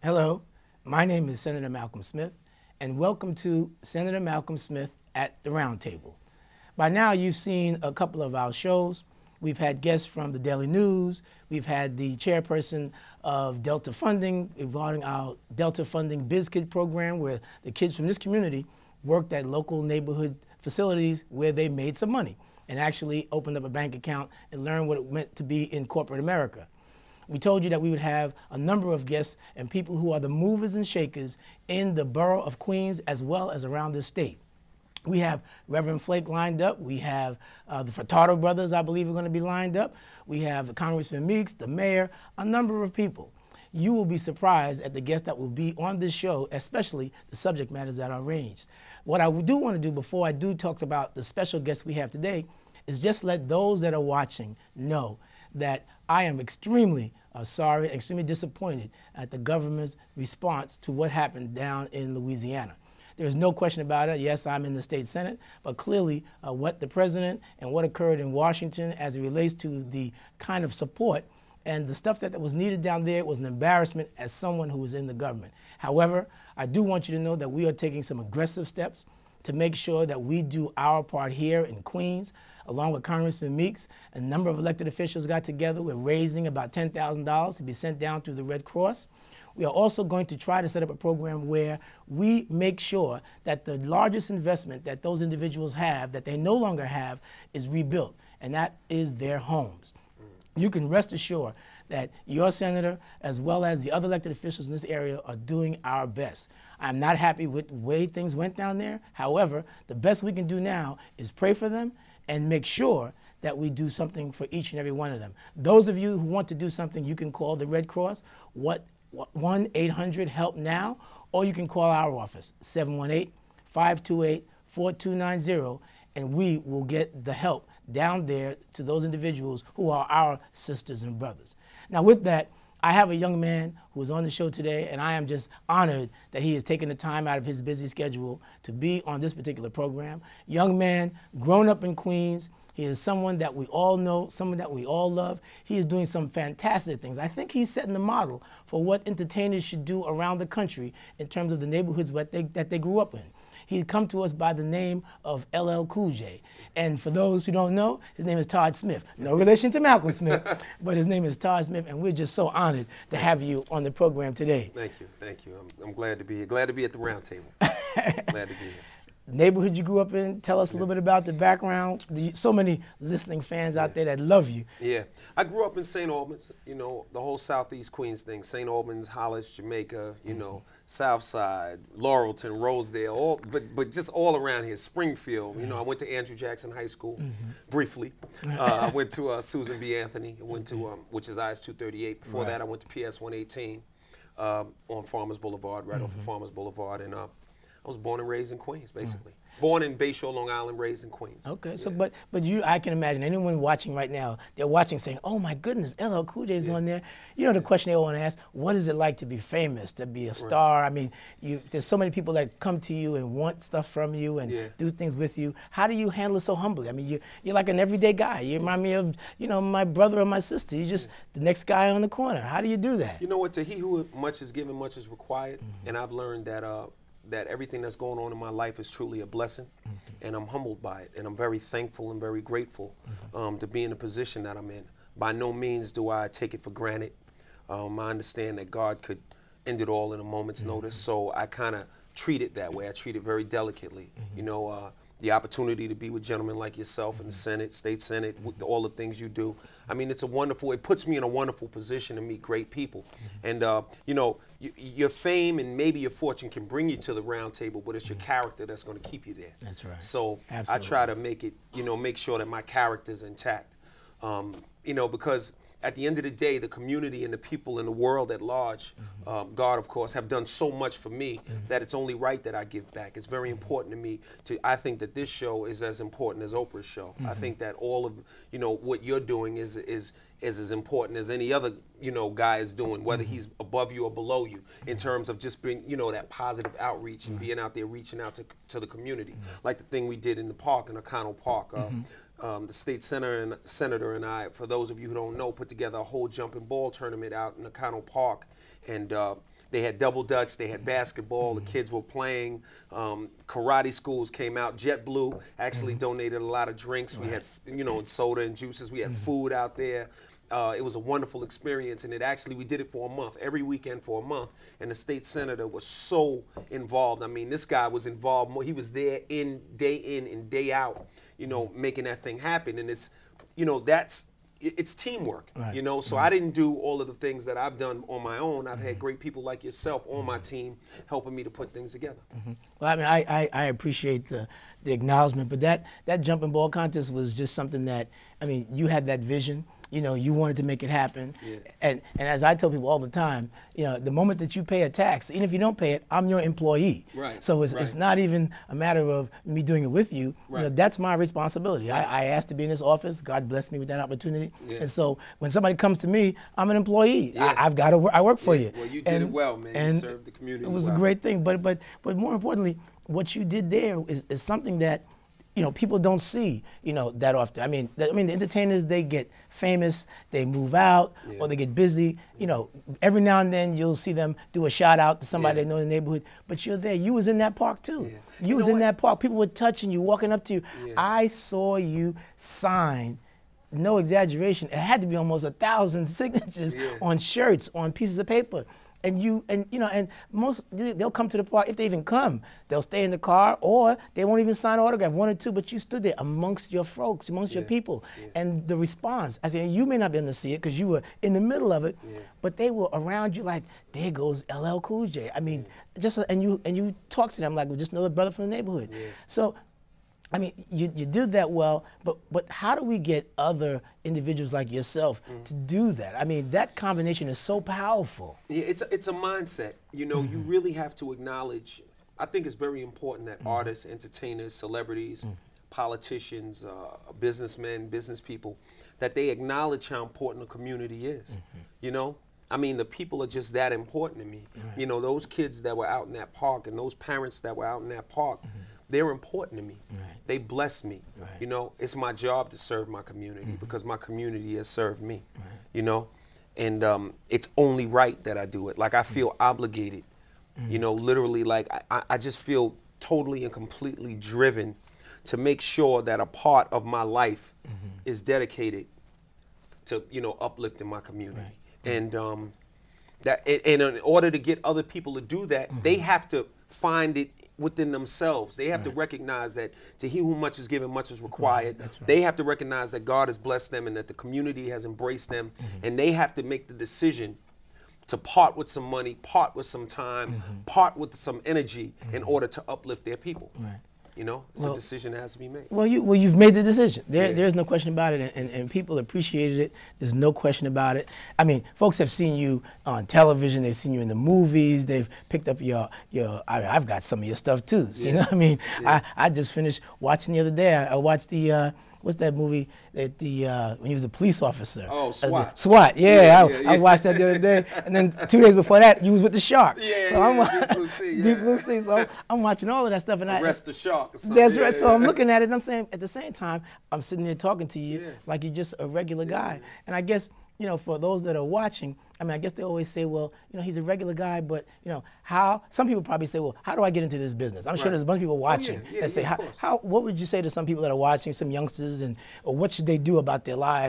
Hello, my name is Senator Malcolm Smith, and welcome to Senator Malcolm Smith at the Round Table. By now, you've seen a couple of our shows. We've had guests from the Daily News. We've had the chairperson of Delta Funding regarding our Delta Funding Biz Kid program, where the kids from this community worked at local neighborhood facilities where they made some money and actually opened up a bank account and learned what it meant to be in corporate America. We told you that we would have a number of guests and people who are the movers and shakers in the borough of Queens as well as around this state. We have Reverend Flake lined up. We have the Furtado brothers, I believe, are going to be lined up. We have the Congressman Meeks, the mayor, a number of people. You will be surprised at the guests that will be on this show, especially the subject matters that are arranged. What I do want to do before I do talk about the special guests we have today is just let those that are watching know that I am extremely sorry, extremely disappointed at the government's response to what happened down in Louisiana. There's no question about it. Yes, I'm in the state Senate, but clearly what the president and what occurred in Washington as it relates to the kind of support and the stuff that was needed down there was an embarrassment as someone who was in the government. However, I do want you to know that we are taking some aggressive steps to make sure that we do our part here in Queens. Along with Congressman Meeks, a number of elected officials got together. We're raising about $10,000 to be sent down through the Red Cross. We are also going to try to set up a program where we make sure that the largest investment that those individuals have, that they no longer have, is rebuilt, and that is their homes. You can rest assured that your senator, as well as the other elected officials in this area, are doing our best. I'm not happy with the way things went down there. However, the best we can do now is pray for them and make sure that we do something for each and every one of them. Those of you who want to do something, you can call the Red Cross, 1-800-HELP-NOW, or you can call our office, 718-528-4290, and we will get the help down there to those individuals who are our sisters and brothers. Now with that, I have a young man who is on the show today, and I am just honored that he has taken the time out of his busy schedule to be on this particular program. Young man, grown up in Queens. He is someone that we all know, someone that we all love. He is doing some fantastic things. I think he's setting the model for what entertainers should do around the country in terms of the neighborhoods that they grew up in. He's come to us by the name of LL Cool J. And for those who don't know, his name is Todd Smith. No relation to Malcolm Smith, but his name is Todd Smith, and we're just so honored to have you on the program today. Thank you, thank you. I'm glad to be here. Glad to be at the round table. Glad to be here. Neighborhood you grew up in, tell us a little bit about the background. So many listening fans out there that love you. Yeah, I grew up in St. Albans, you know, the whole Southeast Queens thing, St. Albans, Hollis, Jamaica, you know, South Side, Laurelton, Rosedale, but just all around here, Springfield. You know, I went to Andrew Jackson High School briefly. I went to Susan B. Anthony, I went to, which is IS 238. Before that, I went to PS 118 on Farmers Boulevard, right off of Farmers Boulevard, and I was born and raised in Queens, basically. Born in Bayshore, Long Island, raised in Queens. Okay, so but I can imagine anyone watching right now, they're watching saying, "Oh my goodness, LL Cool J is on there." You know the question they all want to ask: what is it like to be famous, to be a star? I mean, there's so many people that come to you and want stuff from you and do things with you. How do you handle it so humbly? I mean, you're like an everyday guy. You remind me of, you know, my brother or my sister. You're just the next guy on the corner. How do you do that? You know what? To he who much is given, much is required, and I've learned that. That everything that's going on in my life is truly a blessing, and I'm humbled by it, and I'm very thankful and very grateful to be in the position that I'm in. By no means do I take it for granted. I understand that God could end it all in a moment's notice, so I kind of treat it that way. I treat it very delicately. You know, the opportunity to be with gentlemen like yourself in the Senate, State Senate, with all the things you do. I mean, it puts me in a wonderful position to meet great people. And, you know, your fame and maybe your fortune can bring you to the round table, but it's your character that's going to keep you there. That's right. So Absolutely. I try to make it, you know, make sure that my character is intact. You know, because at the end of the day, the community and the people in the world at large, God, of course, have done so much for me that it's only right that I give back. It's very important to me. I think that this show is as important as Oprah's show. I think that all of, you know, what you're doing is as important as any other, you know, guy is doing, whether he's above you or below you, in terms of just being, you know, that positive outreach and being out there reaching out to the community, like the thing we did in the park, in O'Connell Park. The state senator and I, for those of you who don't know, put together a whole jumping ball tournament out in O'Connell Park, and They had double dutch, they had basketball, the kids were playing, karate schools came out. JetBlue actually donated a lot of drinks. We had, you know, soda and juices. We had food out there. It was a wonderful experience, and we did it for a month, every weekend for a month, and the state senator was so involved. I mean, this guy was involved more. He was there in and day out, you know, making that thing happen, and it's, you know, it's teamwork, you know, so I didn't do all of the things that I've done on my own. I've had great people like yourself on my team helping me to put things together. Well, I mean, I appreciate the acknowledgement, but that jumping ball contest was just something that, I mean, you had that vision. You know, you wanted to make it happen. And as I tell people all the time, you know, the moment that you pay a tax, even if you don't pay it, I'm your employee. So it's not even a matter of me doing it with you. You know, that's my responsibility. I asked to be in this office. God blessed me with that opportunity. And so when somebody comes to me, I'm an employee. I've got to I work for you. Well, you did it well, man. And you served the community it was a great thing. But more importantly, what you did there is something that, you know, people don't see, you know, that often. I mean, the entertainers, they get famous, they move out, or they get busy. You know, every now and then you'll see them do a shout out to somebody they know in the neighborhood. But you're there. You was in that park too. You was in that park. People were touching you, walking up to you. I saw you sign. No exaggeration. It had to be almost 1,000 signatures on shirts, on pieces of paper. And you know, and most, they'll come to the park, if they even come, they'll stay in the car, or they won't even sign an autograph, one or two, but you stood there amongst your folks, amongst your people. And the response, I said, you may not be able to see it because you were in the middle of it, but they were around you like, there goes LL Cool J. I mean, and you talk to them like, we're just another brother from the neighborhood. So, I mean, you did that well, but how do we get other individuals like yourself to do that? I mean, that combination is so powerful. Yeah, it's a mindset. You know, you really have to acknowledge. I think it's very important that artists, entertainers, celebrities, politicians, businessmen, business people, that they acknowledge how important the community is. You know, I mean, the people are just that important to me. You know, those kids that were out in that park and those parents that were out in that park. They're important to me. They bless me. You know, it's my job to serve my community because my community has served me. You know, and it's only right that I do it. Like, I feel obligated. You know, literally, like I just feel totally and completely driven to make sure that a part of my life is dedicated to, you know, uplifting my community. And and in order to get other people to do that, they have to find it within themselves. They have to recognize that to he whom much is given, much is required. They have to recognize that God has blessed them and that the community has embraced them. And they have to make the decision to part with some money, part with some time, part with some energy in order to uplift their people. You know, it's a decision that has to be made. Well, you've made the decision. There's no question about it, and people appreciated it. There's no question about it. I mean, folks have seen you on television. They've seen you in the movies. They've picked up your. I've got some of your stuff too. So, you know what I mean? I just finished watching the other day. I watched the. What's that movie that when he was a police officer? Oh, SWAT. SWAT, I watched that the other day, and then 2 days before that, you was with the shark. Deep Blue Sea. Deep Blue Sea. So I'm watching all of that stuff, and Arrest the Shark. Or that's right. So I'm looking at it, and I'm saying, at the same time, I'm sitting there talking to you like you're just a regular guy. And I guess, you know, for those that are watching, I mean, I guess they always say, well, you know, he's a regular guy, but, you know, some people probably say, well, how do I get into this business? I'm sure there's a bunch of people watching that say, what would you say to some people that are watching, some youngsters, or what should they do about their lives?